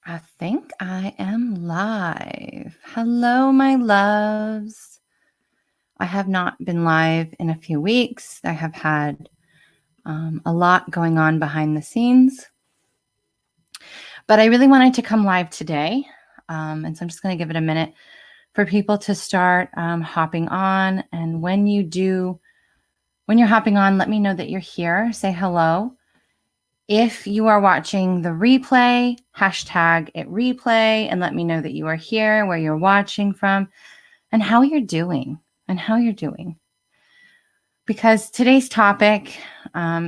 I think I am live. Hello, my loves. I have not been live in a few weeks. I have had a lot going on behind the scenes, but I really wanted to come live today. And so I'm just going to give it a minute for people to start hopping on. And when you're hopping on, let me know that you're here. Say hello. If you are watching the replay, hashtag it replay and let me know that you are here, where you're watching from, and how you're doing. Because today's topic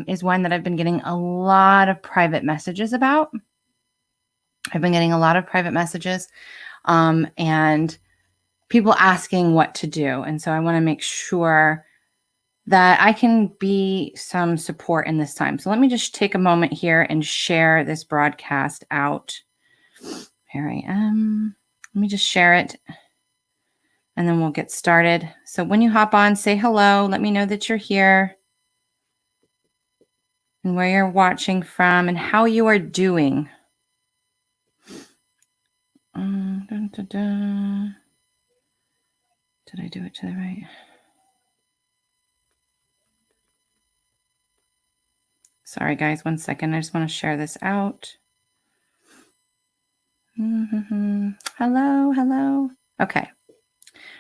is one that I've been getting a lot of private messages about. I've been getting a lot of private messages and people asking what to do. And so I want to make sure that I can be some support in this time. So let me just take a moment here and share this broadcast out. Here I am. Let me just share it and then we'll get started. So when you hop on, say hello. Let me know that you're here and where you're watching from and how you are doing. Did I do it to the right? Sorry, guys, 1 second. I just want to share this out. Hello. Okay.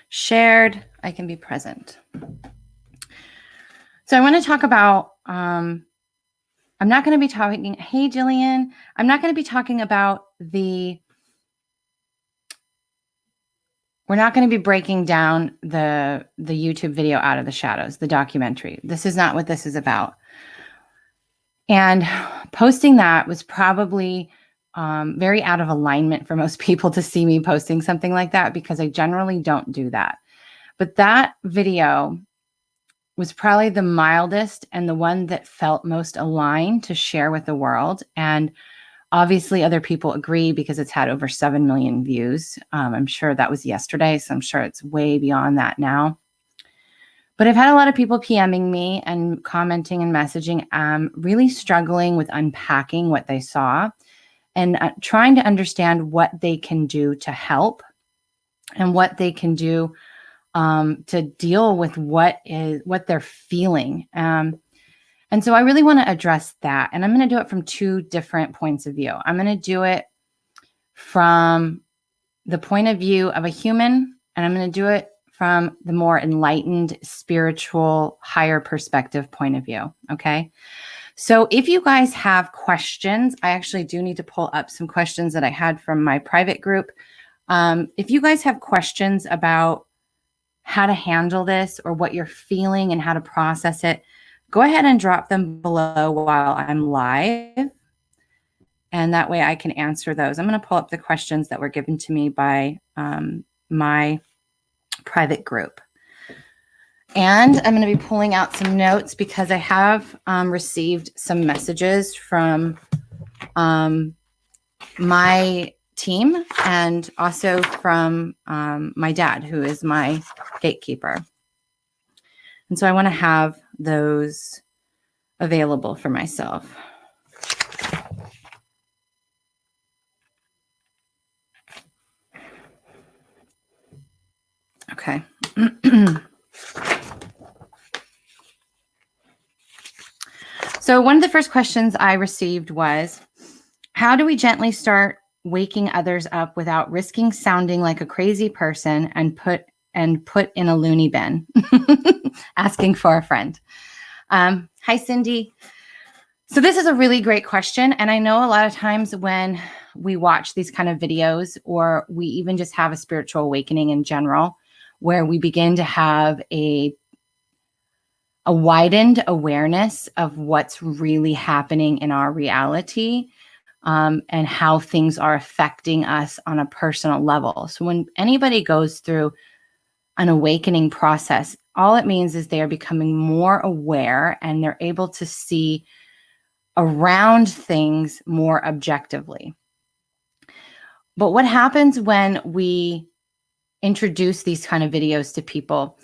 Shared. I can be present. So I want to talk about, I'm not going to be talking, hey, Jillian, I'm not going to be talking about we're not going to be breaking down the YouTube video Out of the Shadows, the documentary. This is not what this is about. And posting that was probably very out of alignment for most people to see me posting something like that, because I generally don't do that. But that video was probably the mildest and the one that felt most aligned to share with the world. And obviously other people agree because it's had over 7 million views. I'm sure that was yesterday, so I'm sure it's way beyond that now. But I've had a lot of people PMing me and commenting and messaging, really struggling with unpacking what they saw and trying to understand what they can do to help and what they can do to deal with what they're feeling. And so I really want to address that. And I'm going to do it from 2 different points of view. I'm going to do it from the point of view of a human, and I'm going to do it from the more enlightened, spiritual, higher perspective point of view. Okay. So if you guys have questions, I actually do need to pull up some questions that I had from my private group. If you guys have questions about how to handle this or what you're feeling and how to process it, go ahead and drop them below while I'm live. And that way I can answer those. I'm going to pull up the questions that were given to me by my private group. And I'm going to be pulling out some notes because I have received some messages from my team and also from my dad, who is my gatekeeper. And so I want to have those available for myself. Okay. So one of the first questions I received was, how do we gently start waking others up without risking sounding like a crazy person and put in a loony bin? Asking for a friend. Hi, Cindy. So this is a really great question. And I know a lot of times when we watch these kind of videos, or we even just have a spiritual awakening in general, where we begin to have a widened awareness of what's really happening in our reality, and how things are affecting us on a personal level. So when anybody goes through an awakening process, all it means is they are becoming more aware and they're able to see around things more objectively. But what happens when we introduce these kind of videos to people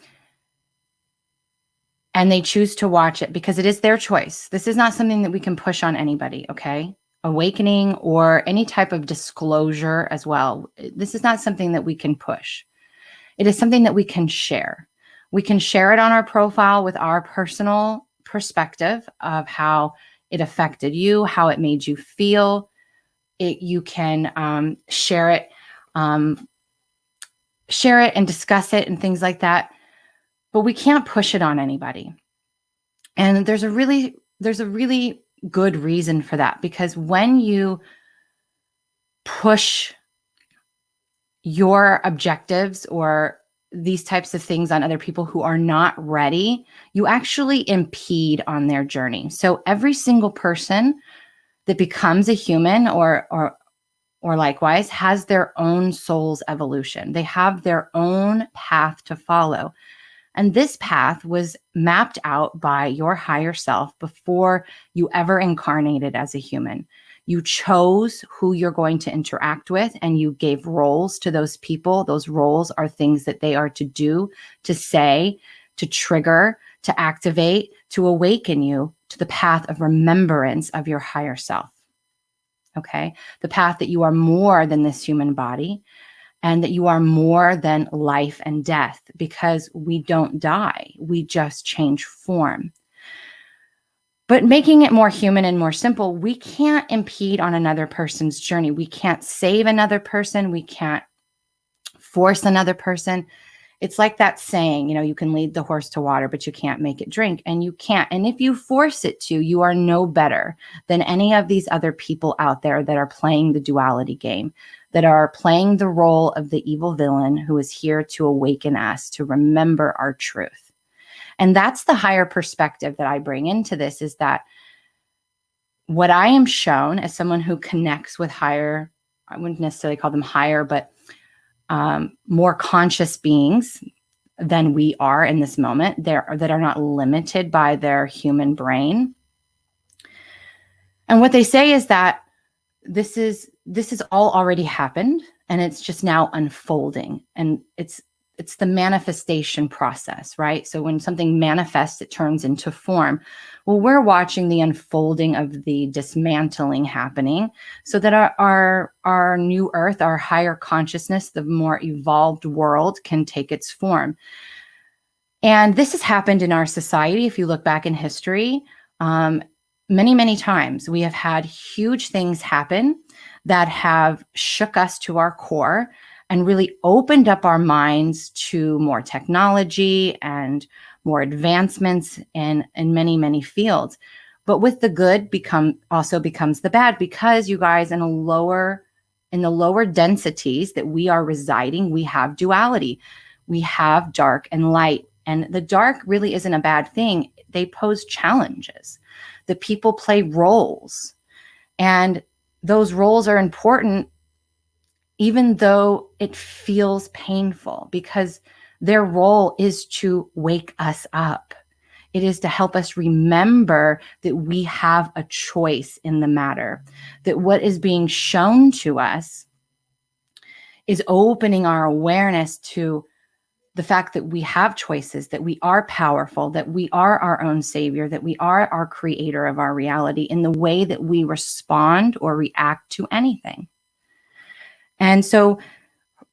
and they choose to watch it, because it is their choice. This is not something that we can push on anybody, okay? awakening or any type of disclosure as well. This is not something that we can push. It is something that we can share. We can share it on our profile with our personal perspective of how it affected you, how it made you feel. You can share it and discuss it and things like that. But we can't push it on anybody. And there's a really good reason for that, because when you push your objectives or these types of things on other people who are not ready, you actually impede on their journey. So every single person that becomes a human or likewise has their own soul's evolution. They have their own path to follow. And this path was mapped out by your higher self before you ever incarnated as a human. You chose who you're going to interact with, and you gave roles to those people. Those roles are things that they are to do, to say, to trigger, to activate, to awaken you to the path of remembrance of your higher self. Okay? The path that you are more than this human body, and that you are more than life and death, because we don't die. We just change form. But making it more human and more simple, we can't impede on another person's journey. We can't save another person. We can't force another person. It's like that saying, you can lead the horse to water, but you can't make it drink. And you can't. And if you force it to, you are no better than any of these other people out there that are playing the duality game, that are playing the role of the evil villain who is here to awaken us, to remember our truth. And that's the higher perspective that I bring into this, is that what I am shown as someone who connects with higher, I wouldn't necessarily call them higher, but more conscious beings than we are in this moment, that are not limited by their human brain. And what they say is that this is all already happened, and it's just now unfolding, and it's the manifestation process, right? So when something manifests, it turns into form. Well, we're watching the unfolding of the dismantling happening, so that our new earth, our higher consciousness, the more evolved world can take its form. And this has happened in our society. If you look back in history, many, many times we have had huge things happen that have shook us to our core and really opened up our minds to more technology and more advancements in many, many fields. But with the good also becomes the bad, because you guys, in the lower densities that we are residing, we have duality. We have dark and light. And the dark really isn't a bad thing. They pose challenges. The people play roles. And those roles are important, even though it feels painful, because their role is to wake us up. It is to help us remember that we have a choice in the matter, that what is being shown to us is opening our awareness to the fact that we have choices, that we are powerful, that we are our own savior, that we are our creator of our reality in the way that we respond or react to anything. And so,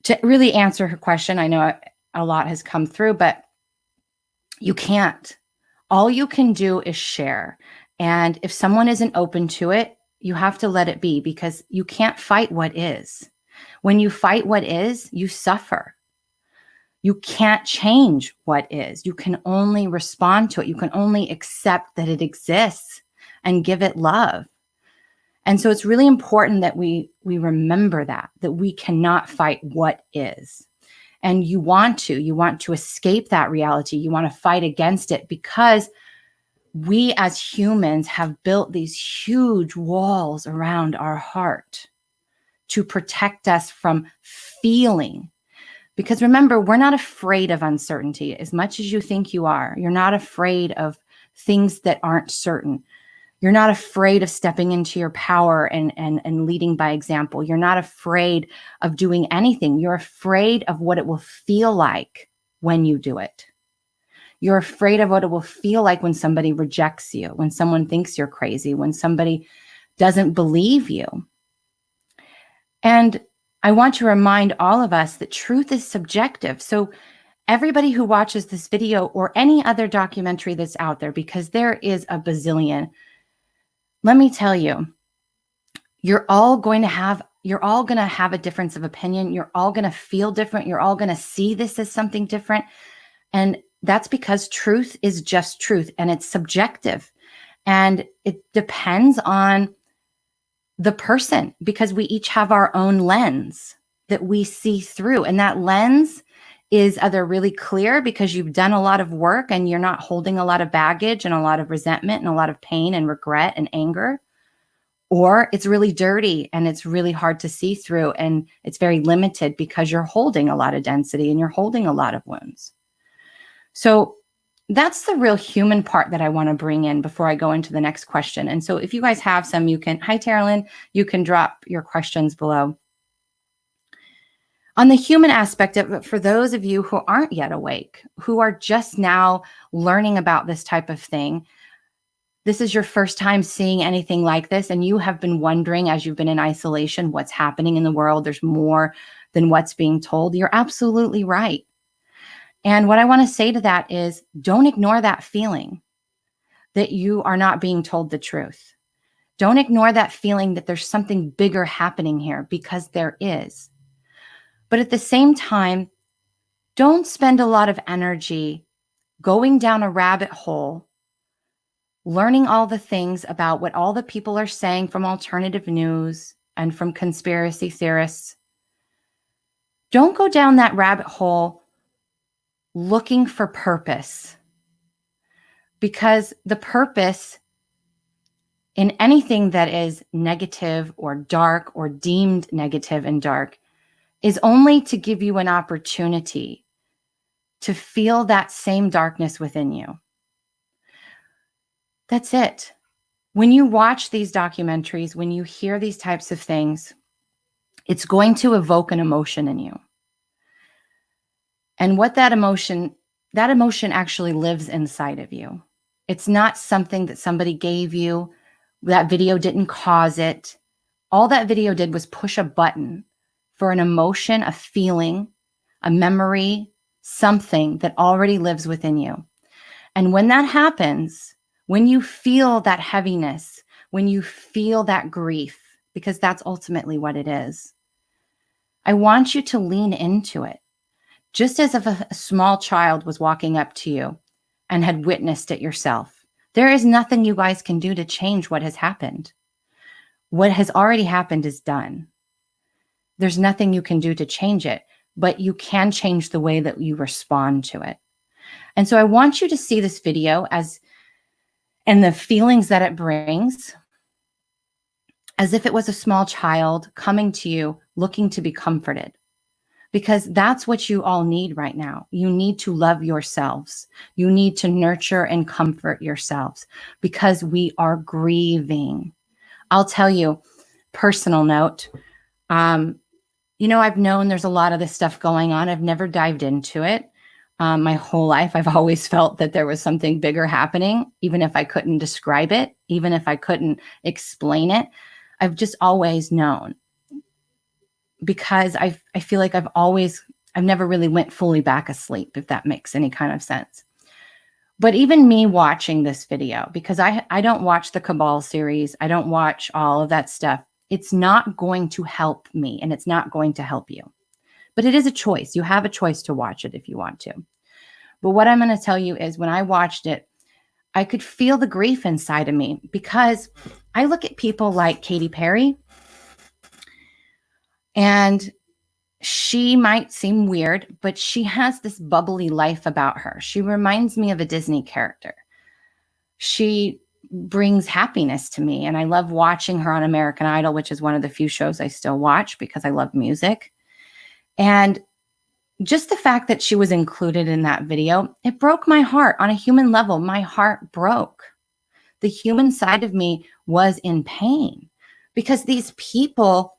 to really answer her question, I know a lot has come through, but you can't. All you can do is share. And if someone isn't open to it, you have to let it be, because you can't fight what is. When you fight what is, you suffer. You can't change what is. You can only respond to it. You can only accept that it exists and give it love. And so it's really important that we remember that we cannot fight what is. And you want to escape that reality. You want to fight against it, because we as humans have built these huge walls around our heart to protect us from feeling. Because remember, we're not afraid of uncertainty as much as you think you are. You're not afraid of things that aren't certain. You're not afraid of stepping into your power and leading by example. You're not afraid of doing anything. You're afraid of what it will feel like when you do it. You're afraid of what it will feel like when somebody rejects you, when someone thinks you're crazy, when somebody doesn't believe you. And I want to remind all of us that truth is subjective. So everybody who watches this video or any other documentary that's out there, because there is a bazillion, let me tell you, you're all going to have a difference of opinion. You're all going to feel different. You're all going to see this as something different. And that's because truth is just truth, and it's subjective. And it depends on the person, because we each have our own lens that we see through. And that lens is either really clear because you've done a lot of work and you're not holding a lot of baggage and a lot of resentment and a lot of pain and regret and anger, or it's really dirty and it's really hard to see through and it's very limited because you're holding a lot of density and you're holding a lot of wounds. So that's the real human part that I want to bring in before I go into the next question. And so if you guys have some, you can, hi, Terralyn, you can drop your questions below. On the human aspect of it, for those of you who aren't yet awake, who are just now learning about this type of thing, this is your first time seeing anything like this, and you have been wondering as you've been in isolation, what's happening in the world. There's more than what's being told. You're absolutely right. And what I want to say to that is, don't ignore that feeling that you are not being told the truth. Don't ignore that feeling that there's something bigger happening here, because there is. But at the same time, don't spend a lot of energy going down a rabbit hole, learning all the things about what all the people are saying from alternative news and from conspiracy theorists. Don't go down that rabbit hole looking for purpose, because the purpose in anything that is negative or dark or deemed negative and dark is only to give you an opportunity to feel that same darkness within you. That's it. When you watch these documentaries, when you hear these types of things, it's going to evoke an emotion in you. And what that emotion actually lives inside of you. It's not something that somebody gave you. That video didn't cause it. All that video did was push a button for an emotion, a feeling, a memory, something that already lives within you. And when that happens, when you feel that heaviness, when you feel that grief, because that's ultimately what it is, I want you to lean into it. Just as if a small child was walking up to you and had witnessed it yourself. There is nothing you guys can do to change what has happened. What has already happened is done. There's nothing you can do to change it, but you can change the way that you respond to it. And so I want you to see this video and the feelings that it brings as if it was a small child coming to you, looking to be comforted. Because that's what you all need right now. You need to love yourselves. You need to nurture and comfort yourselves, because we are grieving. I'll tell you, personal note, I've known there's a lot of this stuff going on. I've never dived into it. My whole life, I've always felt that there was something bigger happening, even if I couldn't describe it, even if I couldn't explain it. I've just always known. Because I feel like I've never really went fully back asleep, if that makes any kind of sense. But even me watching this video, because I don't watch the Cabal series, I don't watch all of that stuff, it's not going to help me and it's not going to help you. But it is a choice. You have a choice to watch it if you want to. But what I'm going to tell you is, when I watched it, I could feel the grief inside of me, because I look at people like Katy Perry, and she might seem weird, but she has this bubbly life about her. She reminds me of a Disney character. She brings happiness to me, and I love watching her on American Idol, which is one of the few shows I still watch because I love music. And just the fact that she was included in that video, it broke my heart. On a human level, my heart broke. The human side of me was in pain, because these people,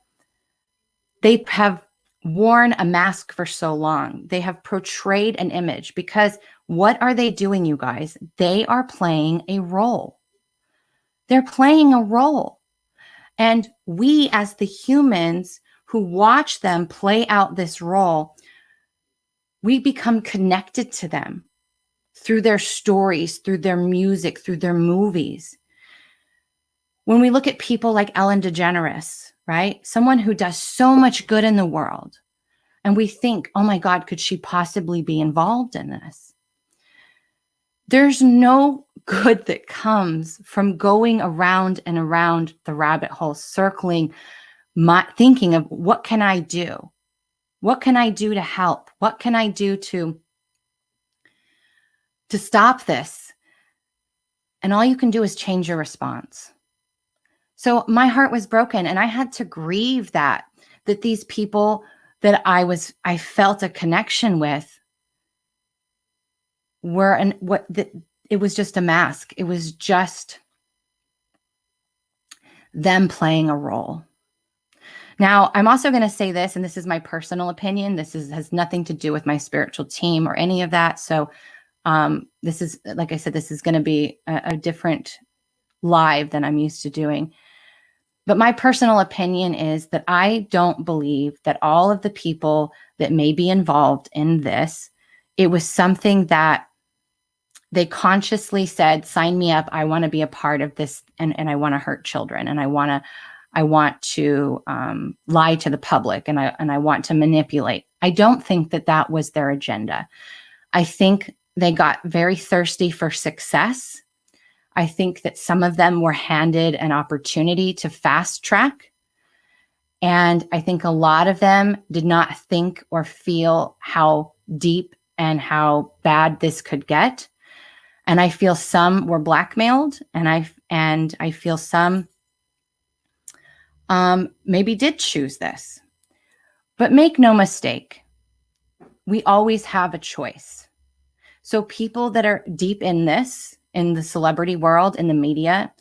they have worn a mask for so long. They have portrayed an image, because what are they doing, you guys? They are playing a role. They're playing a role. And we, as the humans who watch them play out this role, we become connected to them through their stories, through their music, through their movies. When we look at people like Ellen DeGeneres, right? Someone who does so much good in the world, and we think, oh my God, could she possibly be involved in this? There's no good that comes from going around and around the rabbit hole, circling, thinking of what can I do? What can I do to help? What can I do to stop this? And all you can do is change your response. So my heart was broken, and I had to grieve that these people that I felt a connection with were, and it was just a mask. It was just them playing a role. Now, I'm also going to say this, and this is my personal opinion. This has nothing to do with my spiritual team or any of that. So this is, like I said, this is going to be a different live than I'm used to doing. But my personal opinion is that I don't believe that all of the people that may be involved in this, it was something that they consciously said, sign me up. I want to be a part of this, and I want to hurt children, and I want to lie to the public, and I want to manipulate. I don't think that was their agenda. I think they got very thirsty for success. I think that some of them were handed an opportunity to fast track. And I think a lot of them did not think or feel how deep and how bad this could get. And I feel some were blackmailed, and I feel some maybe did choose this. But make no mistake, we always have a choice. So people that are deep in this, in the celebrity world, in the media,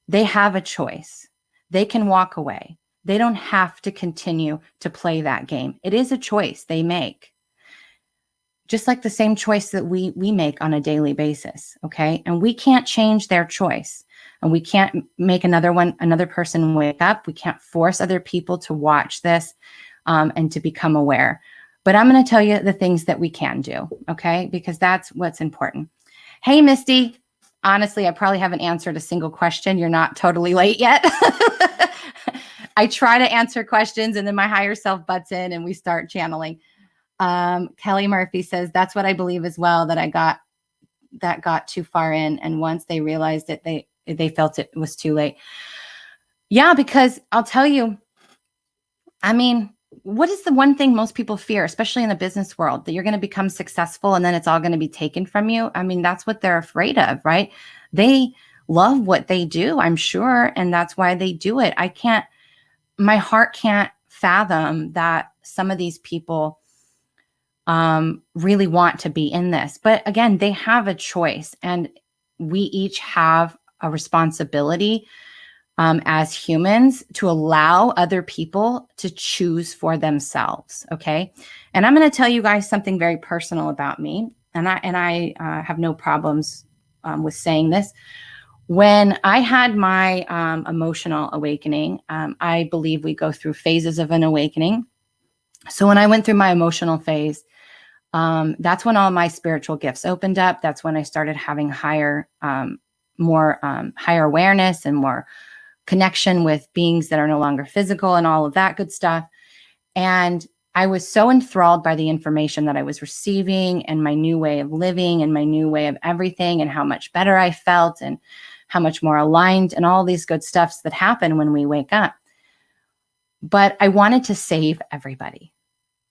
they have a choice. They can walk away. They don't have to continue to play that game. It is a choice they make. Just like the same choice that we make on a daily basis, okay? And we can't change their choice. And we can't make another person wake up. We can't force other people to watch this and to become aware. But I'm going to tell you the things that we can do, okay? Because that's what's important. Hey, Misty. Honestly, I probably haven't answered a single question. You're not totally late yet. I try to answer questions, and then my higher self butts in and we start channeling. Kelly Murphy says, that's what I believe as well, that got too far in. And once they realized it, they felt it was too late. Yeah, because I'll tell you, I mean, what is the one thing most people fear, especially in the business world, that you're going to become successful and then it's all going to be taken from you? I mean, that's what they're afraid of, right? They love what they do, I'm sure. And that's why they do it. My heart can't fathom that some of these people really want to be in this. But again, they have a choice, and we each have a responsibility as humans to allow other people to choose for themselves. Okay. And I'm going to tell you guys something very personal about me. And I have no problems with saying this. When I had my emotional awakening, I believe we go through phases of an awakening. So when I went through my emotional phase, that's when all my spiritual gifts opened up. That's when I started having more higher awareness and more connection with beings that are no longer physical and all of that good stuff. And I was so enthralled by the information that I was receiving, and my new way of living, and my new way of everything, and how much better I felt, and how much more aligned, and all these good stuffs that happen when we wake up. But I wanted to save everybody.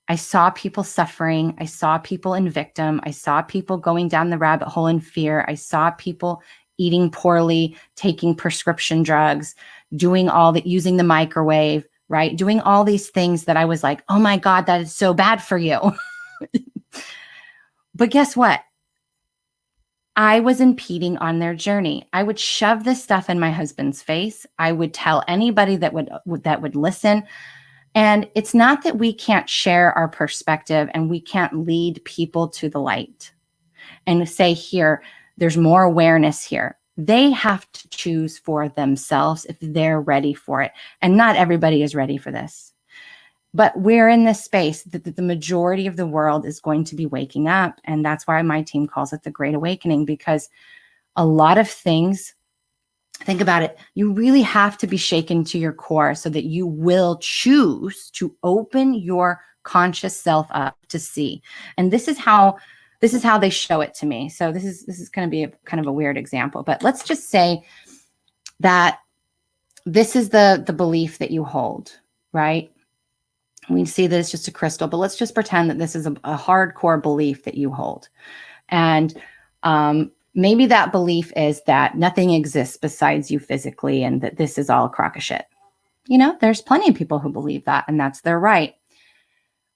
I saw people suffering. I saw people in victim. I saw people going down the rabbit hole in fear. I saw people eating poorly, taking prescription drugs, using the microwave, right? Doing all these things that I was like, oh my God, that is so bad for you. But guess what? I was impeding on their journey. I would shove this stuff in my husband's face. I would tell anybody that would listen. And it's not that we can't share our perspective and we can't lead people to the light and say, here, there's more awareness here. They have to choose for themselves if they're ready for it. And not everybody is ready for this. But we're in this space that the majority of the world is going to be waking up. And that's why my team calls it the Great Awakening, because a lot of things, think about it, you really have to be shaken to your core so that you will choose to open your conscious self up to see. And this is how they show it to me. So this is going to be kind of a weird example, but let's just say that this is the belief that you hold, right? We see that it's just a crystal, but let's just pretend that this is a hardcore belief that you hold. And maybe that belief is that nothing exists besides you physically and that this is all a crock of shit. You know, there's plenty of people who believe that, and that's their right.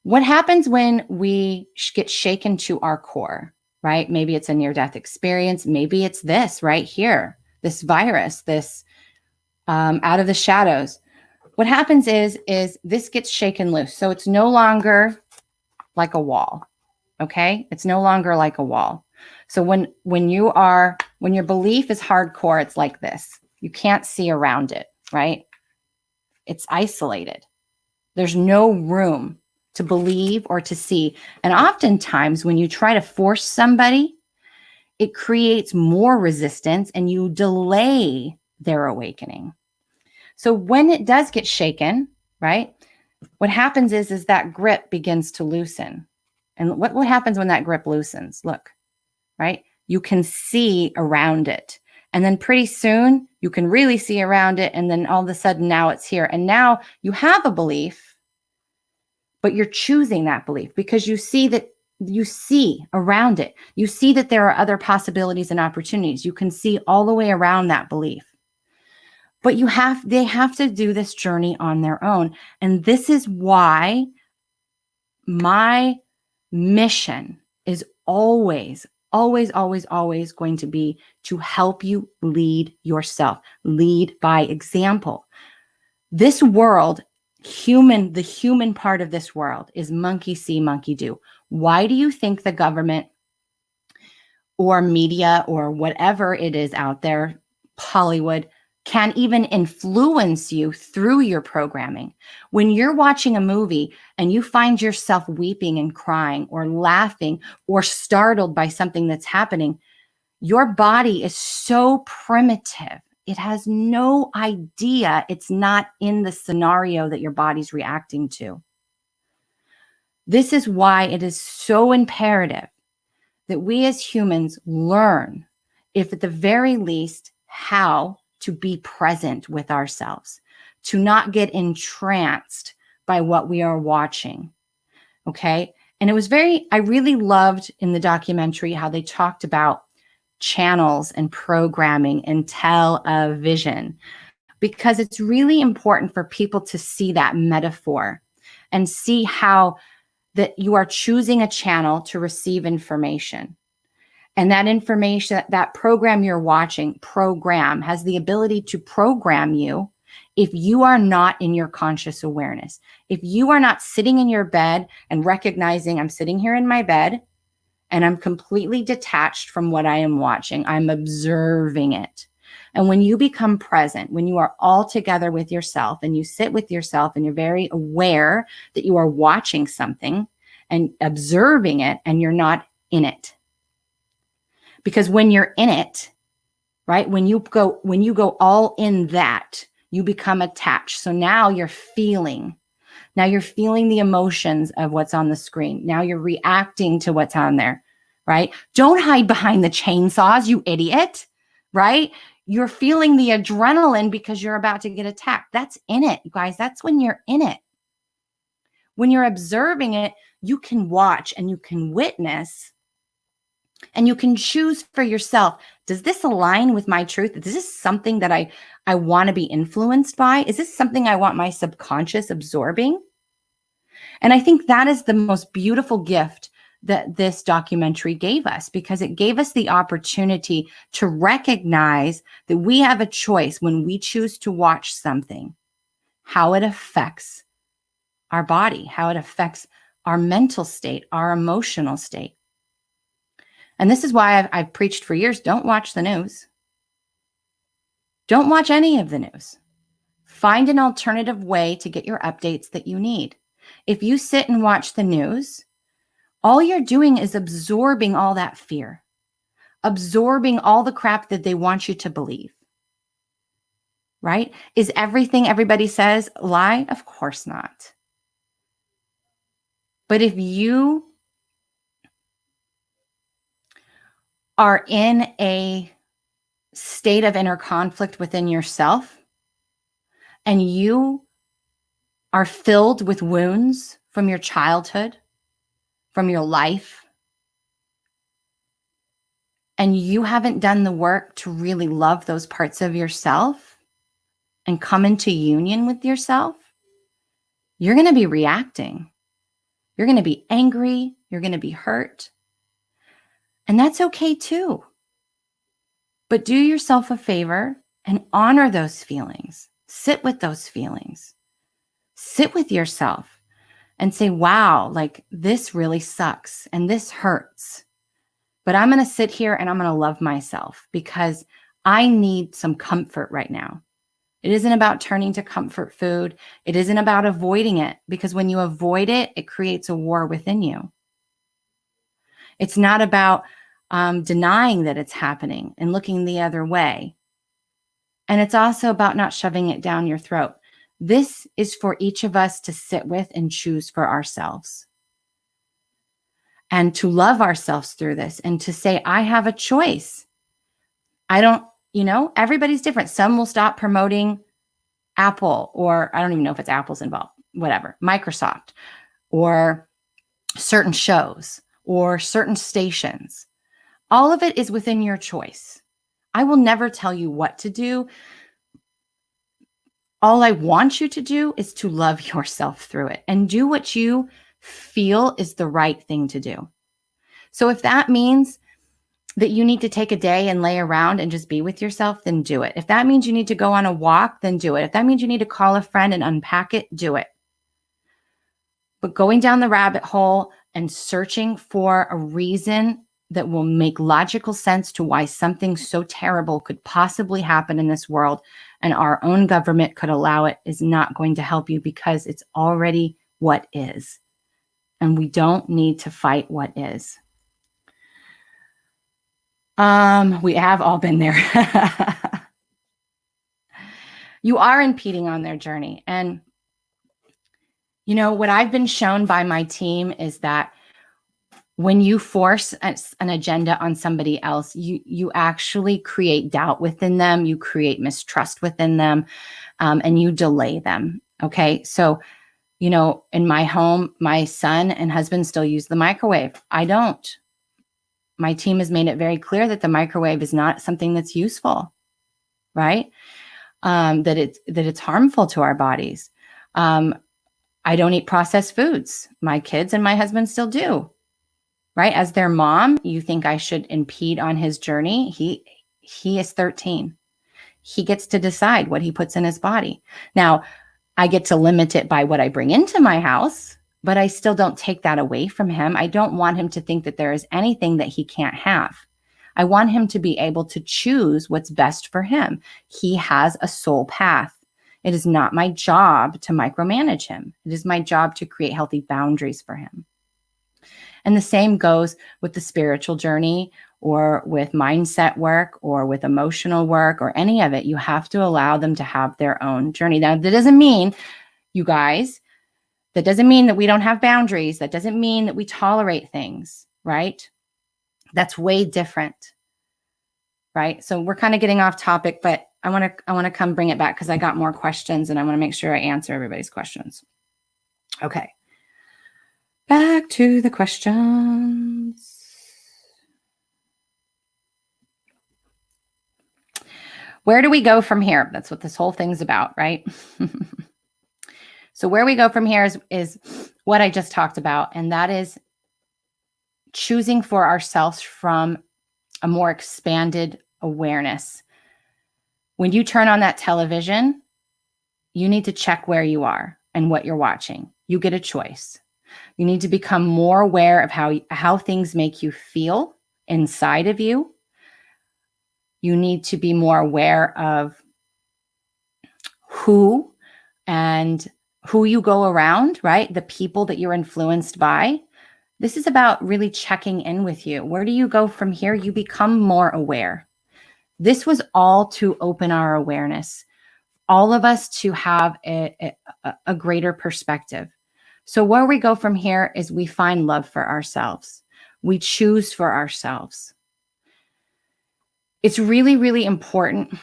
What happens when we get shaken to our core, right? Maybe it's a near-death experience. Maybe it's this right here, this virus, this out of the shadows. What happens is this gets shaken loose. So it's no longer like a wall, okay? It's no longer like a wall. So when your belief is hardcore, it's like this. You can't see around it, right? It's isolated. There's no room to believe or to see. And oftentimes when you try to force somebody, it creates more resistance and you delay their awakening. So when it does get shaken, right, what happens is that grip begins to loosen. And what happens when that grip loosens? Look, right? You can see around it. And then pretty soon you can really see around it. And then all of a sudden now it's here. And now you have a belief, but you're choosing that belief because you see around it. You see that there are other possibilities and opportunities. You can see all the way around that belief. But they have to do this journey on their own. And this is why my mission is always going to be to help you lead yourself, lead by example. This world, the human part of this world is monkey see, monkey do. Why do you think the government or media or whatever it is out there, Hollywood, can even influence you through your programming? When you're watching a movie and you find yourself weeping and crying or laughing or startled by something that's happening, your body is so primitive. It has no idea it's not in the scenario that your body's reacting to. This is why it is so imperative that we as humans learn, if at the very least, how to be present with ourselves, to not get entranced by what we are watching. Okay. And I really loved in the documentary how they talked about channels and programming and television, because it's really important for people to see that metaphor and see how that you are choosing a channel to receive information. And that information, that program you're watching, has the ability to program you if you are not in your conscious awareness. If you are not sitting in your bed and recognizing, I'm sitting here in my bed and I'm completely detached from what I am watching. I'm observing it. And when you become present, when you are all together with yourself and you sit with yourself and you're very aware that you are watching something and observing it and you're not in it. Because when you're in it, right, when you go all in that, you become attached. So now you're feeling the emotions of what's on the screen. Now you're reacting to what's on there, right? Don't hide behind the chainsaws, you idiot, right? You're feeling the adrenaline because you're about to get attacked. That's in it, you guys. That's when you're in it. When you're observing it, you can watch and you can witness. And you can choose for yourself, does this align with my truth? Is this something that I want to be influenced by? Is this something I want my subconscious absorbing? And I think that is the most beautiful gift that this documentary gave us, because it gave us the opportunity to recognize that we have a choice when we choose to watch something, how it affects our body, how it affects our mental state, our emotional state. And this is why I've preached for years, don't watch the news. Don't watch any of the news. Find an alternative way to get your updates that you need. If you sit and watch the news, all you're doing is absorbing all that fear, absorbing all the crap that they want you to believe, right? Is everything everybody says a lie? Of course not. But if you are in a state of inner conflict within yourself and you are filled with wounds from your childhood, from your life, and you haven't done the work to really love those parts of yourself and come into union with yourself, you're going to be reacting. You're going to be angry. You're going to be hurt. And that's okay too. But do yourself a favor and honor those feelings. Sit with those feelings. Sit with yourself and say, wow, like this really sucks and this hurts. But I'm going to sit here and I'm going to love myself because I need some comfort right now. It isn't about turning to comfort food. It isn't about avoiding it, because when you avoid it, it creates a war within you. It's not about denying that it's happening and looking the other way. And it's also about not shoving it down your throat. This is for each of us to sit with and choose for ourselves. And to love ourselves through this and to say, I have a choice. I don't, everybody's different. Some will stop promoting Apple, or I don't even know if it's Apple's involved, whatever, Microsoft, or certain shows or certain stations. All of it is within your choice. I will never tell you what to do. All I want you to do is to love yourself through it and do what you feel is the right thing to do. So if that means that you need to take a day and lay around and just be with yourself, then do it. If that means you need to go on a walk, then do it. If that means you need to call a friend and unpack it, do it. But going down the rabbit hole and searching for a reason that will make logical sense to why something so terrible could possibly happen in this world and our own government could allow it is not going to help you, because it's already what is. And we don't need to fight what is. We have all been there. You are impeding on their journey. And, what I've been shown by my team is that when you force an agenda on somebody else, you actually create doubt within them, you create mistrust within them, and you delay them. Okay. So, in my home, my son and husband still use the microwave. I don't. My team has made it very clear that the microwave is not something that's useful, right? That it's harmful to our bodies. I don't eat processed foods. My kids and my husband still do, right? As their mom, you think I should impede on his journey? He is 13. He gets to decide what he puts in his body. Now, I get to limit it by what I bring into my house, but I still don't take that away from him. I don't want him to think that there is anything that he can't have. I want him to be able to choose what's best for him. He has a soul path. It is not my job to micromanage him. It is my job to create healthy boundaries for him. And the same goes with the spiritual journey, or with mindset work, or with emotional work, or any of it. You have to allow them to have their own journey. Now, that doesn't mean, you guys, that doesn't mean that we don't have boundaries. That doesn't mean that we tolerate things, right? That's way different, right? So we're kind of getting off topic, but I want to come bring it back because I got more questions and I want to make sure I answer everybody's questions. Okay. Back to the questions. Where do we go from here? That's what this whole thing's about, right? So where we go from here is what I just talked about, and that is choosing for ourselves from a more expanded awareness. When you turn on that television, you need to check where you are and what you're watching. You get a choice. You need to become more aware of how things make you feel inside of you. You need to be more aware of who and who you go around, right? The people that you're influenced by. This is about really checking in with you. Where do you go from here? You become more aware. This was all to open our awareness, all of us to have a greater perspective. So where we go from here is we find love for ourselves. We choose for ourselves. It's really, really important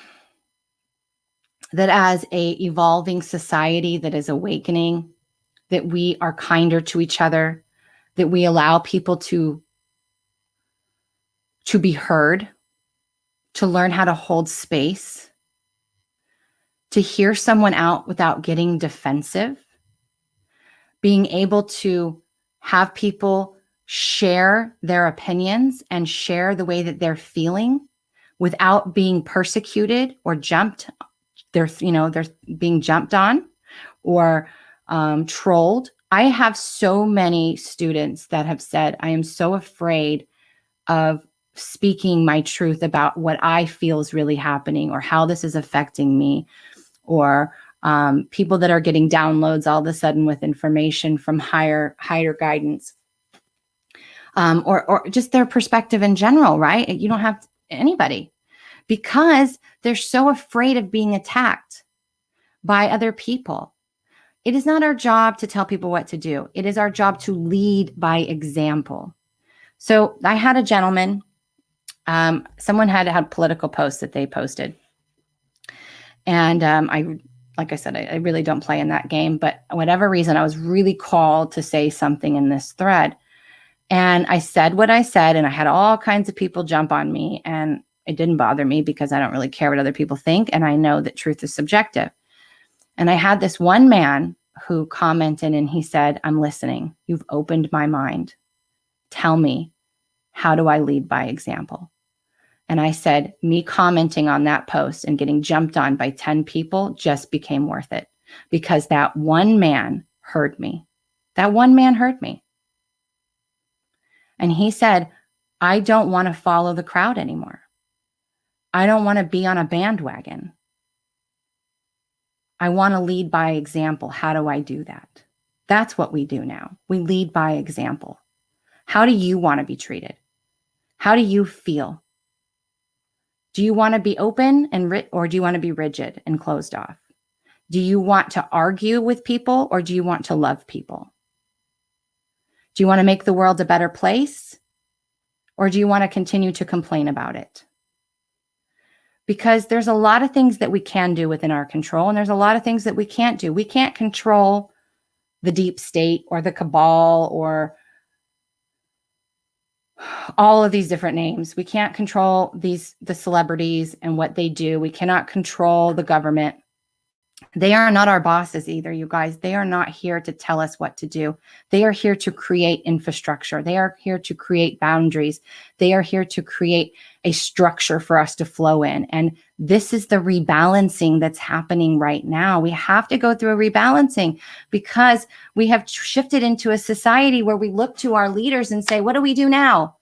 that as a evolving society that is awakening, that we are kinder to each other, that we allow people to be heard, to learn how to hold space, to hear someone out without getting defensive, being able to have people share their opinions and share the way that they're feeling without being persecuted or they're being jumped on or trolled. I have so many students that have said, I am so afraid of speaking my truth about what I feel is really happening or how this is affecting me, or people that are getting downloads all of a sudden with information from higher guidance, or just their perspective in general, right? You don't have anybody, because they're so afraid of being attacked by other people. It is not our job to tell people what to do. It is our job to lead by example. So I had a gentleman, someone had political posts that they posted. And like I said, I really don't play in that game, but whatever reason, I was really called to say something in this thread. And I said what I said, and I had all kinds of people jump on me, and it didn't bother me because I don't really care what other people think. And I know that truth is subjective. And I had this one man who commented, and he said, I'm listening. You've opened my mind. Tell me, how do I lead by example? And I said, me commenting on that post and getting jumped on by 10 people just became worth it, because that one man heard me. That one man heard me. And he said, I don't want to follow the crowd anymore. I don't want to be on a bandwagon. I want to lead by example. How do I do that? That's what we do now. We lead by example. How do you want to be treated? How do you feel? Do you want to be open or do you want to be rigid and closed off? Do you want to argue with people, or do you want to love people? Do you want to make the world a better place, or do you want to continue to complain about it? Because there's a lot of things that we can do within our control, and there's a lot of things that we can't do. We can't control the deep state or the cabal or all of these different names. We can't control the celebrities and what they do. We cannot control the government. They are not our bosses either, you guys. They are not here to tell us what to do. They are here to create infrastructure. They are here to create boundaries. They are here to create a structure for us to flow in. And this is the rebalancing that's happening right now. We have to go through a rebalancing, because we have shifted into a society where we look to our leaders and say, what do we do now?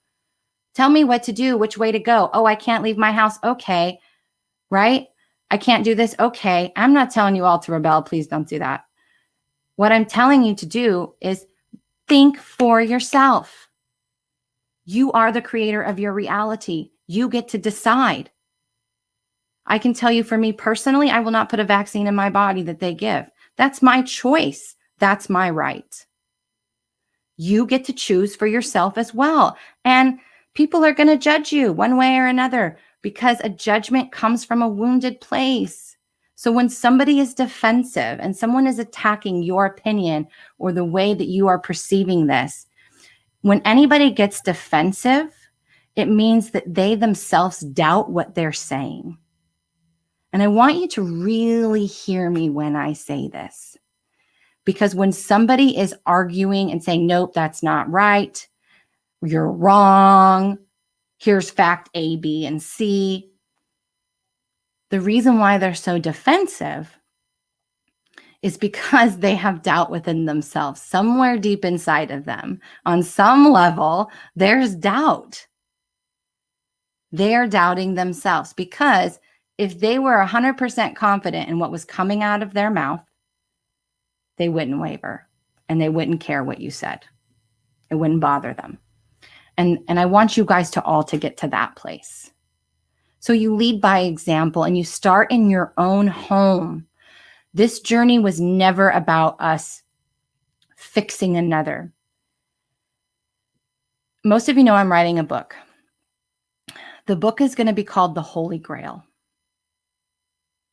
Tell me what to do, which way to go. Oh, I can't leave my house. Okay, right? I can't do this. Okay, I'm not telling you all to rebel. Please don't do that. What I'm telling you to do is think for yourself. You are the creator of your reality. You get to decide. I can tell you, for me personally, I will not put a vaccine in my body that they give. That's my choice. That's my right. You get to choose for yourself as well. And people are going to judge you one way or another, because a judgment comes from a wounded place. So when somebody is defensive and someone is attacking your opinion or the way that you are perceiving this, when anybody gets defensive, it means that they themselves doubt what they're saying. And I want you to really hear me when I say this, because when somebody is arguing and saying, nope, that's not right, you're wrong, here's fact A, B, and C. The reason why they're so defensive is because they have doubt within themselves. Somewhere deep inside of them, on some level, there's doubt. They are doubting themselves, because if they were 100% confident in what was coming out of their mouth, they wouldn't waver and they wouldn't care what you said. It wouldn't bother them. And I want you guys to all to get to that place. So you lead by example and you start in your own home. This journey was never about us fixing another. Most of you know I'm writing a book. The book is going to be called The Holy Grail.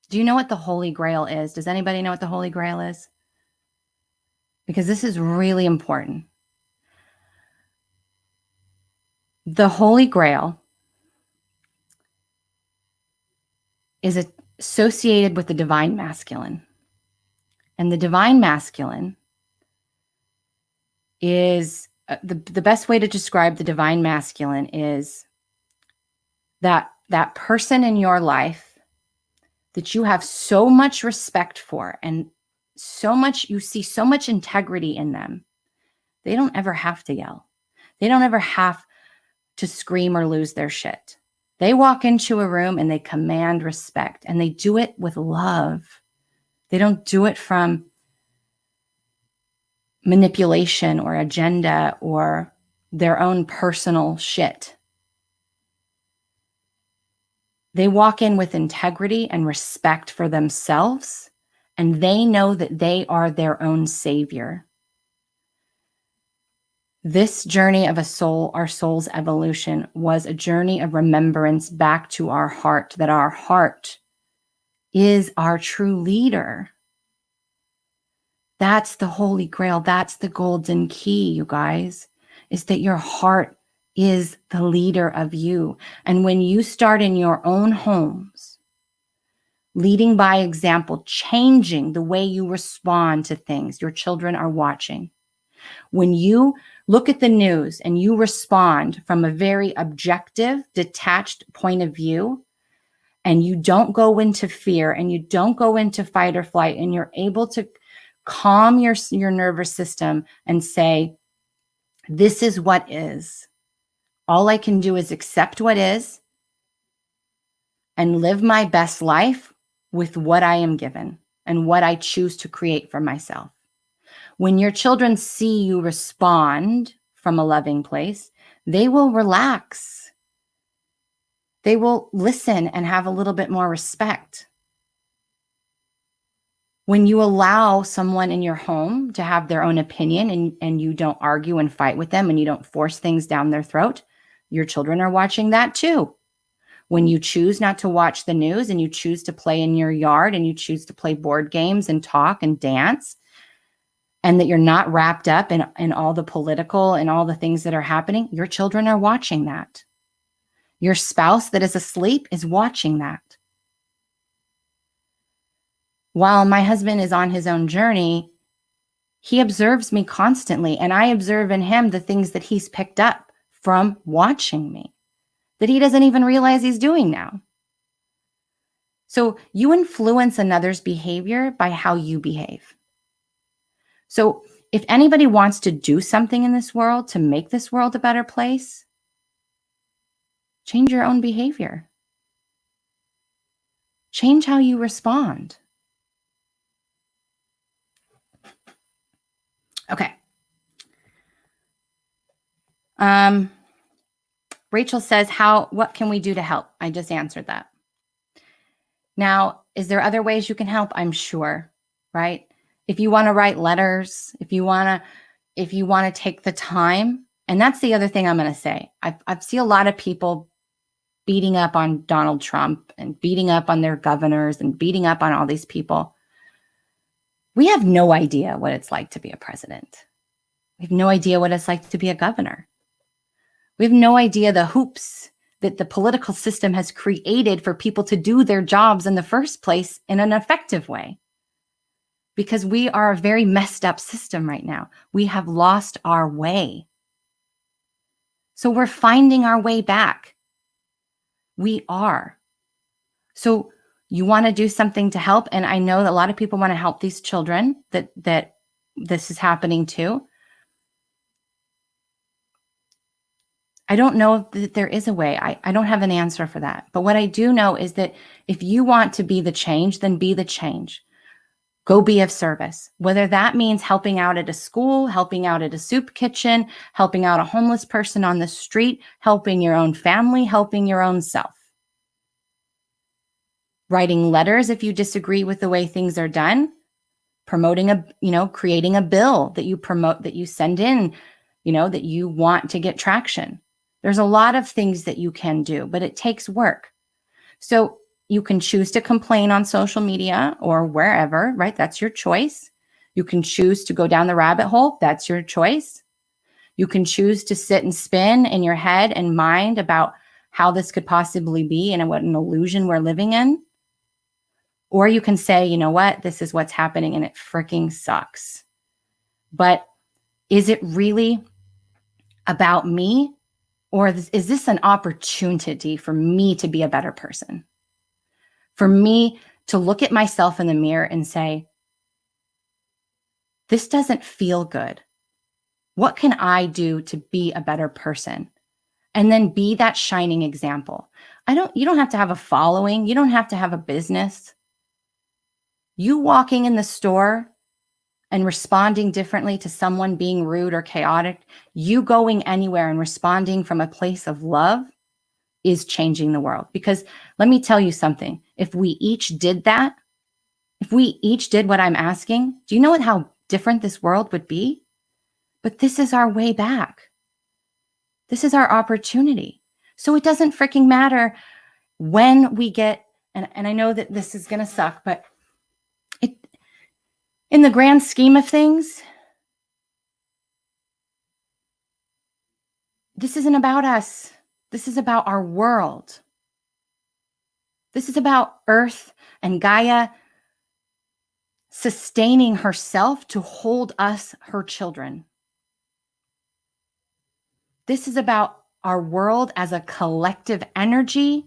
Do you know what the Holy Grail is? Does anybody know what the Holy Grail is? Because this is really important. The Holy Grail is associated with the divine masculine. And the divine masculine is, the best way to describe the divine masculine is that person in your life that you have so much respect for and you see so much integrity in them. They don't ever have to yell. They don't ever have to scream or lose their shit. They walk into a room and they command respect, and they do it with love. They don't do it from manipulation or agenda or their own personal shit. They walk in with integrity and respect for themselves, and they know that they are their own savior. This journey of our soul's evolution was a journey of remembrance back to our heart, that our heart is our true leader. That's the Holy Grail. That's the golden key, you guys, is that your heart is the leader of you. And when you start in your own homes, leading by example, changing the way you respond to things, your children are watching. When you look at the news and you respond from a very objective, detached point of view, and you don't go into fear and you don't go into fight or flight, and you're able to calm your nervous system and say, this is what is. All I can do is accept what is and live my best life with what I am given and what I choose to create for myself. When your children see you respond from a loving place, they will relax. They will listen and have a little bit more respect. When you allow someone in your home to have their own opinion and you don't argue and fight with them and you don't force things down their throat, your children are watching that too. When you choose not to watch the news and you choose to play in your yard and you choose to play board games and talk and dance, and that you're not wrapped up in all the political and all the things that are happening, your children are watching that. Your spouse that is asleep is watching that. While my husband is on his own journey, he observes me constantly, and I observe in him the things that he's picked up from watching me that he doesn't even realize he's doing now. So you influence another's behavior by how you behave. So if anybody wants to do something in this world to make this world a better place, change your own behavior. Change how you respond. Okay. Rachel says, what can we do to help? I just answered that. Now, is there other ways you can help? I'm sure, right? If you want to write letters, if you want to take the time, and that's the other thing I'm going to say. I see a lot of people beating up on Donald Trump and beating up on their governors and beating up on all these people. We have no idea what it's like to be a president. We have no idea what it's like to be a governor. We have no idea the hoops that the political system has created for people to do their jobs in the first place in an effective way. Because we are a very messed up system right now. We have lost our way. So we're finding our way back. We are. So you want to do something to help, and I know that a lot of people want to help these children that this is happening to. I don't know that there is a way. I don't have an answer for that. But what I do know is that if you want to be the change, then be the change. Go be of service, whether that means helping out at a school, helping out at a soup kitchen, helping out a homeless person on the street, helping your own family, helping your own self. Writing letters if you disagree with the way things are done, promoting creating a bill that you promote, that you send in, that you want to get traction. There's a lot of things that you can do, but it takes work. So you can choose to complain on social media or wherever, right? That's your choice. You can choose to go down the rabbit hole. That's your choice. You can choose to sit and spin in your head and mind about how this could possibly be and what an illusion we're living in. Or you can say, you know what, this is what's happening and it freaking sucks. But is it really about me? Or is this an opportunity for me to be a better person? For me to look at myself in the mirror and say, this doesn't feel good. What can I do to be a better person? And then be that shining example. You don't have to have a following. You don't have to have a business. You walking in the store and responding differently to someone being rude or chaotic, you going anywhere and responding from a place of love is changing the world. Because let me tell you something, if we each did that, if we each did what I'm asking, do you know how different this world would be? But this is our way back. This is our opportunity. So it doesn't freaking matter when we get, and I know that this is going to suck, but in the grand scheme of things, this isn't about us. This is about our world. This is about Earth and Gaia sustaining herself to hold us, her children. This is about our world as a collective energy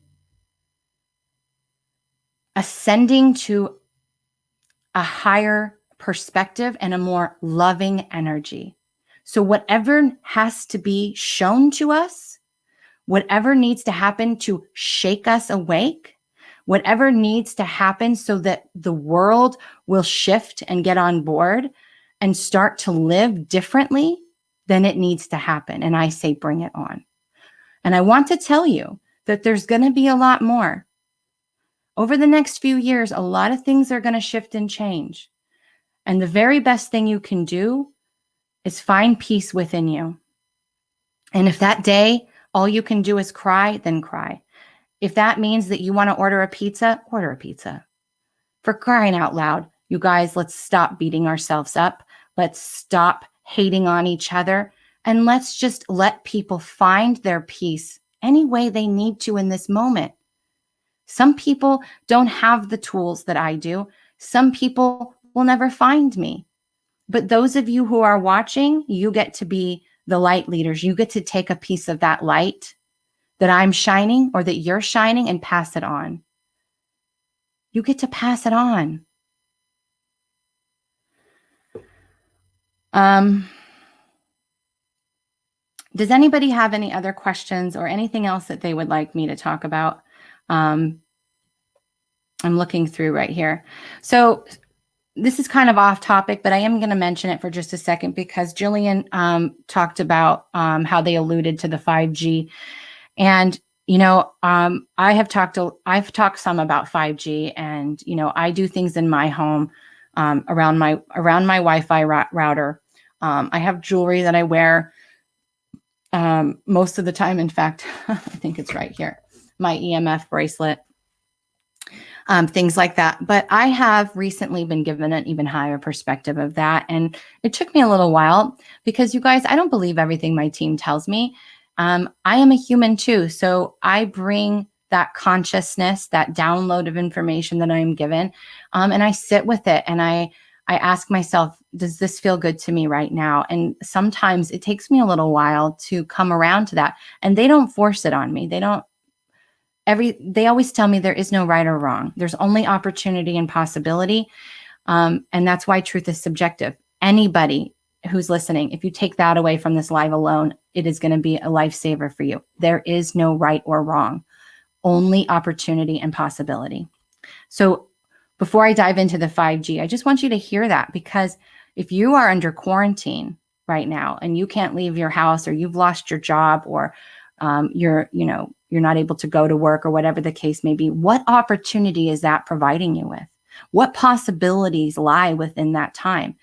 ascending to a higher perspective and a more loving energy. So whatever has to be shown to us, whatever needs to happen to shake us awake, whatever needs to happen so that the world will shift and get on board and start to live differently, then it needs to happen. And I say, bring it on. And I want to tell you that there's going to be a lot more. Over the next few years, a lot of things are going to shift and change. And the very best thing you can do is find peace within you. And if that day, all you can do is cry, then cry. If that means that you want to order a pizza, order a pizza. For crying out loud, you guys, let's stop beating ourselves up. Let's stop hating on each other. And let's just let people find their peace any way they need to in this moment. Some people don't have the tools that I do. Some people will never find me. But those of you who are watching, you get to be the light leaders. You get to take a piece of that light that I'm shining or that you're shining and pass it on. You get to pass it on. Does anybody have any other questions or anything else that they would like me to talk about? I'm looking through right here. So this is kind of off topic, but I am going to mention it for just a second because Jillian talked about how they alluded to the 5G. And, I've talked some about 5G, and, I do things in my home around my Wi-Fi router. I have jewelry that I wear most of the time. In fact, I think it's right here, my EMF bracelet. Things like that. But I have recently been given an even higher perspective of that. And it took me a little while because, you guys, I don't believe everything my team tells me. I am a human too. So I bring that consciousness, that download of information that I am given, and I sit with it and I ask myself, does this feel good to me right now? And sometimes it takes me a little while to come around to that. And they don't force it on me. They always tell me there is no right or wrong. There's only opportunity and possibility. And that's why truth is subjective. Anybody who's listening, if you take that away from this live alone, it is going to be a lifesaver for you. There is no right or wrong, only opportunity and possibility. So before I dive into the 5G, I just want you to hear that, because if you are under quarantine right now and you can't leave your house, or you've lost your job, or you're not able to go to work, or whatever the case may be, what opportunity is that providing you with? What possibilities lie within that time?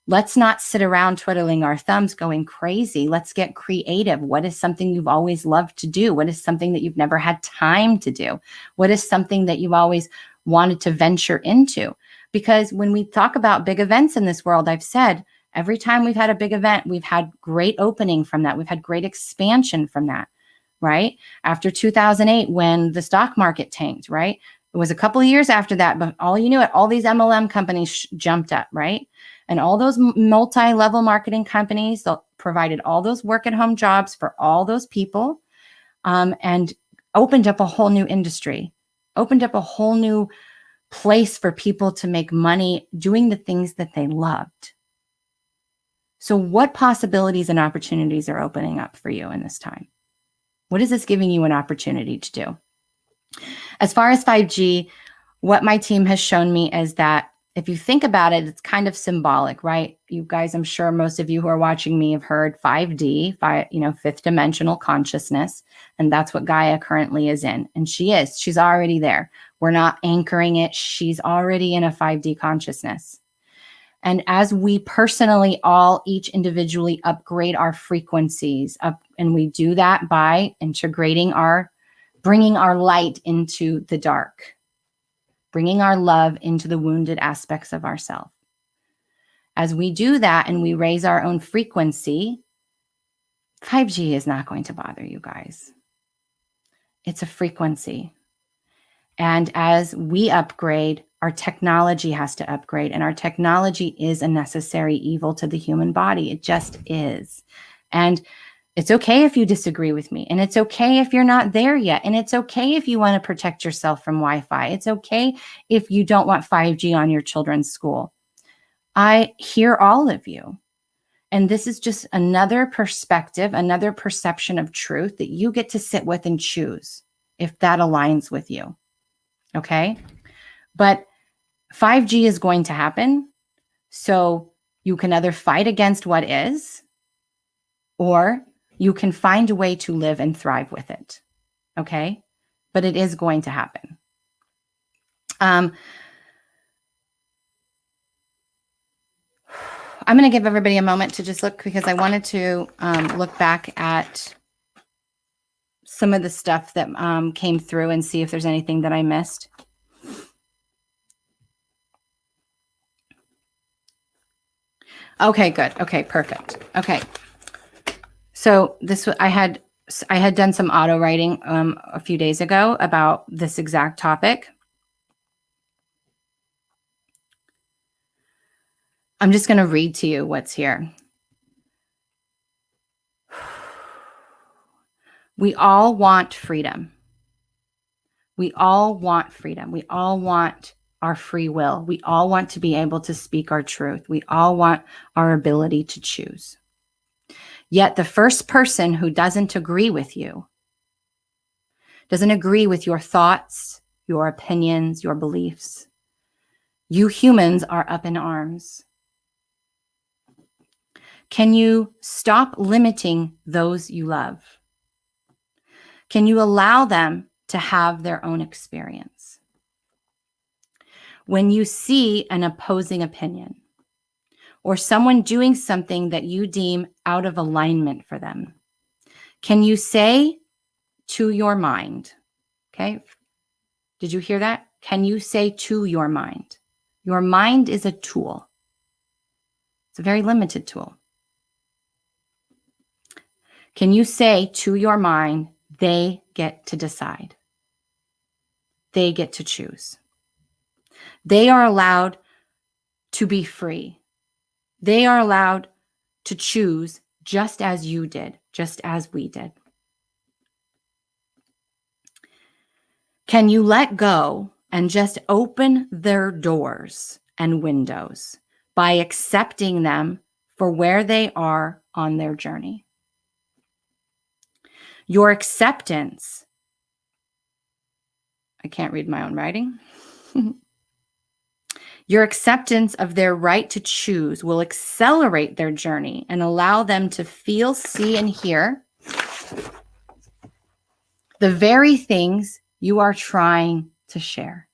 Let's not sit around twiddling our thumbs going crazy. Let's get creative. What is something you've always loved to do? What is something that you've never had time to do? What is something that you've always wanted to venture into? Because when we talk about big events in this world, I've said every time we've had a big event, we've had great opening from that. We've had great expansion from that, right? After 2008, when the stock market tanked, right? It was a couple of years after that, but all you knew it, all these MLM companies jumped up, right? And all those multi-level marketing companies that provided all those work-at-home jobs for all those people, and opened up a whole new industry, opened up a whole new place for people to make money doing the things that they loved. So what possibilities and opportunities are opening up for you in this time? What is this giving you an opportunity to do? As far as 5G, what my team has shown me is that if you think about it, it's kind of symbolic, right? You guys, I'm sure most of you who are watching me have heard 5D, fifth dimensional consciousness. And that's what Gaia currently is in. And she's already there. We're not anchoring it. She's already in a 5D consciousness. And as we personally each individually upgrade our frequencies up, and we do that by bringing our light into the dark, bringing our love into the wounded aspects of ourselves. As we do that and we raise our own frequency, 5G is not going to bother you guys. It's a frequency. And as we upgrade, our technology has to upgrade. And our technology is a necessary evil to the human body. It just is. And it's okay if you disagree with me, and it's okay if you're not there yet, and it's okay if you want to protect yourself from Wi-Fi. It's okay if you don't want 5G on your children's school. I hear all of you, and this is just another perspective, another perception of truth that you get to sit with and choose if that aligns with you, okay? But 5G is going to happen, so you can either fight against what is, or you can find a way to live and thrive with it, okay? But it is going to happen. I'm going to give everybody a moment to just look, because I wanted to look back at some of the stuff that came through and see if there's anything that I missed. Okay, good. Okay, perfect. Okay. So I had done some auto writing a few days ago about this exact topic. I'm just going to read to you what's here. We all want freedom. We all want freedom. We all want our free will. We all want to be able to speak our truth. We all want our ability to choose. Yet the first person who doesn't agree with you, doesn't agree with your thoughts, your opinions, your beliefs, you humans are up in arms. Can you stop limiting those you love? Can you allow them to have their own experience? When you see an opposing opinion, or someone doing something that you deem out of alignment for them, can you say to your mind, okay? Did you hear that? Can you say to your mind? Your mind is a tool. It's a very limited tool. Can you say to your mind, they get to decide? They get to choose. They are allowed to be free. They are allowed to choose just as you did, just as we did. Can you let go and just open their doors and windows by accepting them for where they are on their journey. Your acceptance, I can't read my own writing. Your acceptance of their right to choose will accelerate their journey and allow them to feel, see, and hear the very things you are trying to share.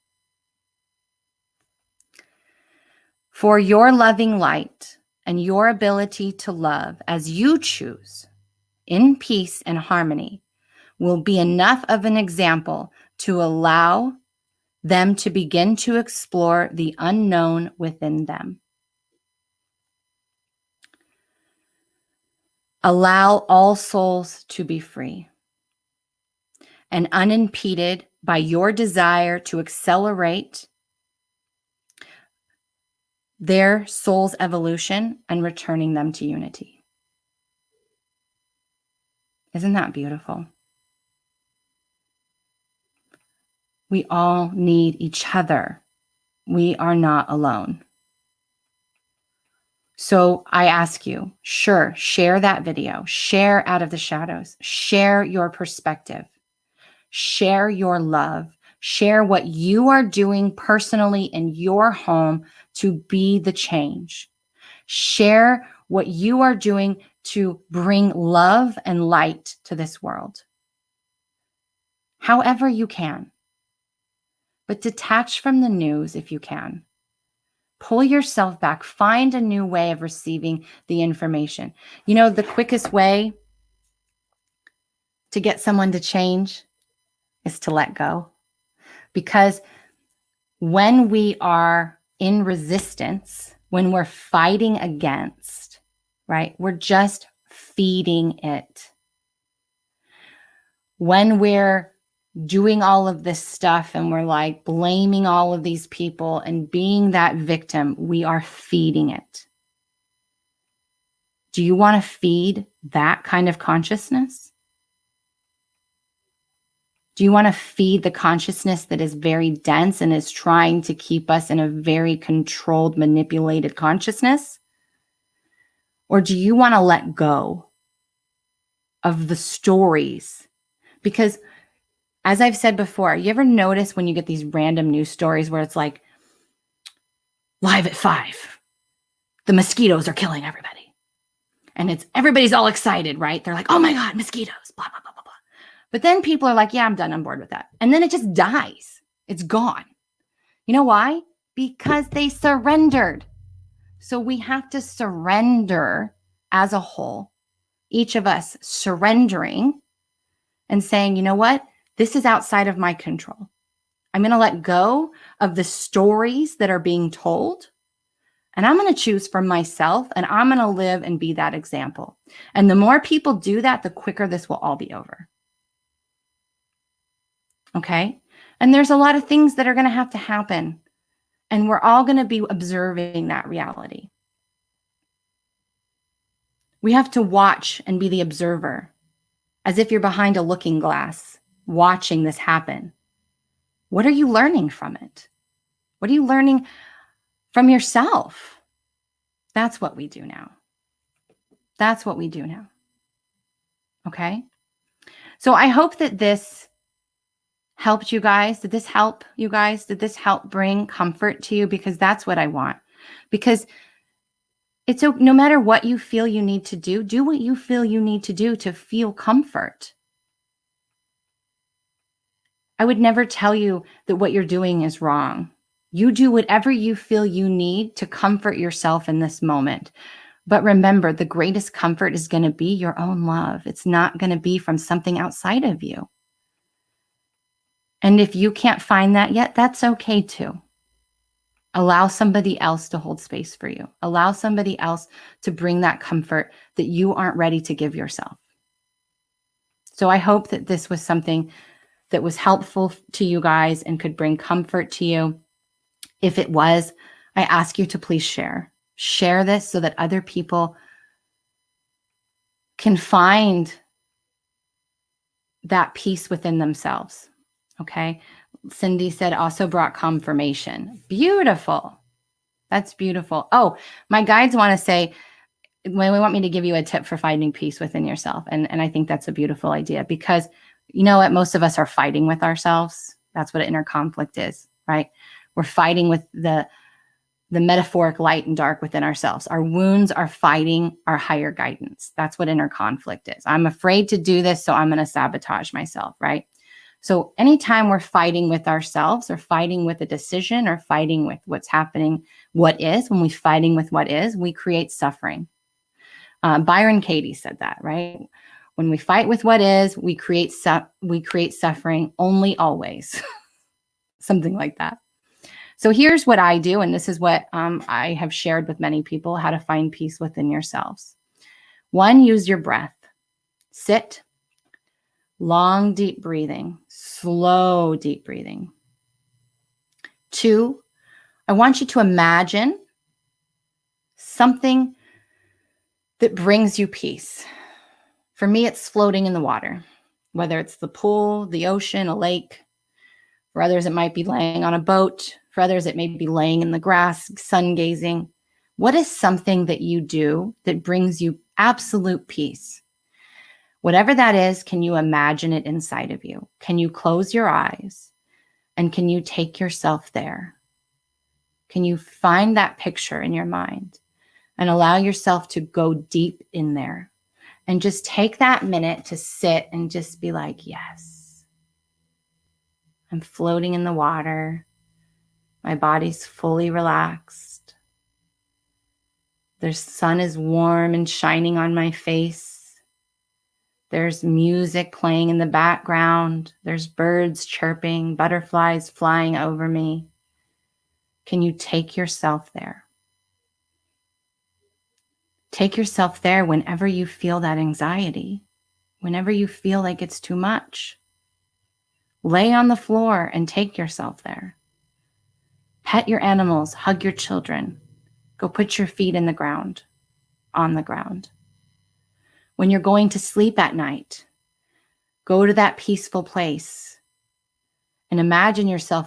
For your loving light and your ability to love as you choose in peace and harmony will be enough of an example to allow them to begin to explore the unknown within them. Allow all souls to be free and unimpeded by your desire to accelerate their soul's evolution and returning them to unity. Isn't that beautiful? We all need each other. We are not alone. So I ask you, sure, share that video, share Out of the Shadows, share your perspective, share your love, share what you are doing personally in your home to be the change. Share what you are doing to bring love and light to this world. However you can. But detach from the news if you can. Pull yourself back. Find a new way of receiving the information. You know, the quickest way to get someone to change is to let go. Because when we are in resistance, when we're fighting against, right, we're just feeding it. When we're doing all of this stuff and we're like blaming all of these people and being that victim, we are feeding it. Do you want to feed that kind of consciousness? Do you want to feed the consciousness that is very dense and is trying to keep us in a very controlled, manipulated consciousness? Or do you want to let go of the stories? Because as I've said before, you ever notice when you get these random news stories where it's like, live at 5, the mosquitoes are killing everybody. And everybody's all excited, right? They're like, oh my God, mosquitoes, blah, blah, blah, blah, blah. But then people are like, yeah, I'm done. I'm bored with that. And then it just dies. It's gone. You know why? Because they surrendered. So we have to surrender as a whole, each of us surrendering and saying, you know what? This is outside of my control. I'm going to let go of the stories that are being told, and I'm going to choose for myself, and I'm going to live and be that example. And the more people do that, the quicker this will all be over. Okay? And there's a lot of things that are going to have to happen, and we're all going to be observing that reality. We have to watch and be the observer, as if you're behind a looking glass, watching this happen. What are you learning from it? What are you learning from yourself? That's what we do now. That's what we do now. Okay? So I hope that this helped you guys. Did this help you guys? Did this help bring comfort to you? Because that's what I want. Because it's no matter what you feel you need to do what you feel you need to do to feel comfort. I would never tell you that what you're doing is wrong. You do whatever you feel you need to comfort yourself in this moment. But remember, the greatest comfort is going to be your own love. It's not going to be from something outside of you. And if you can't find that yet, that's okay too. Allow somebody else to hold space for you. Allow somebody else to bring that comfort that you aren't ready to give yourself. So I hope that this was something that was helpful to you guys and could bring comfort to you. If it was, I ask you to please share. Share this so that other people can find that peace within themselves. Okay? Cindy said also brought confirmation. Beautiful. That's beautiful. Oh, my guides want to say, when we want me to give you a tip for finding peace within yourself. And I think that's a beautiful idea, because you know what? Most of us are fighting with ourselves. That's what inner conflict is, right? We're fighting with the metaphoric light and dark within ourselves. Our wounds are fighting our higher guidance. That's what inner conflict is. I'm afraid to do this, so I'm going to sabotage myself, right? So anytime we're fighting with ourselves, or fighting with a decision, or fighting with what's happening, what is, when we're fighting with what is, we create suffering. Byron Katie said that, right? When we fight with what is, we create suffering, only always. Something like that. So here's what I do, and this is what I have shared with many people, how to find peace within yourselves. 1, use your breath. Sit. Long, deep breathing. Slow, deep breathing. 2, I want you to imagine something that brings you peace. For me, it's floating in the water, whether it's the pool, the ocean, a lake. For others, it might be laying on a boat. For others, it may be laying in the grass, sun gazing. What is something that you do that brings you absolute peace? Whatever that is, can you imagine it inside of you? Can you close your eyes? And can you take yourself there? Can you find that picture in your mind and allow yourself to go deep in there? And just take that minute to sit and just be like, yes, I'm floating in the water. My body's fully relaxed. The sun is warm and shining on my face. There's music playing in the background. There's birds chirping, butterflies flying over me. Can you take yourself there? Take yourself there whenever you feel that anxiety, whenever you feel like it's too much. Lay on the floor and take yourself there. Pet your animals, hug your children. Go put your feet in the ground, on the ground. When you're going to sleep at night, go to that peaceful place and imagine yourself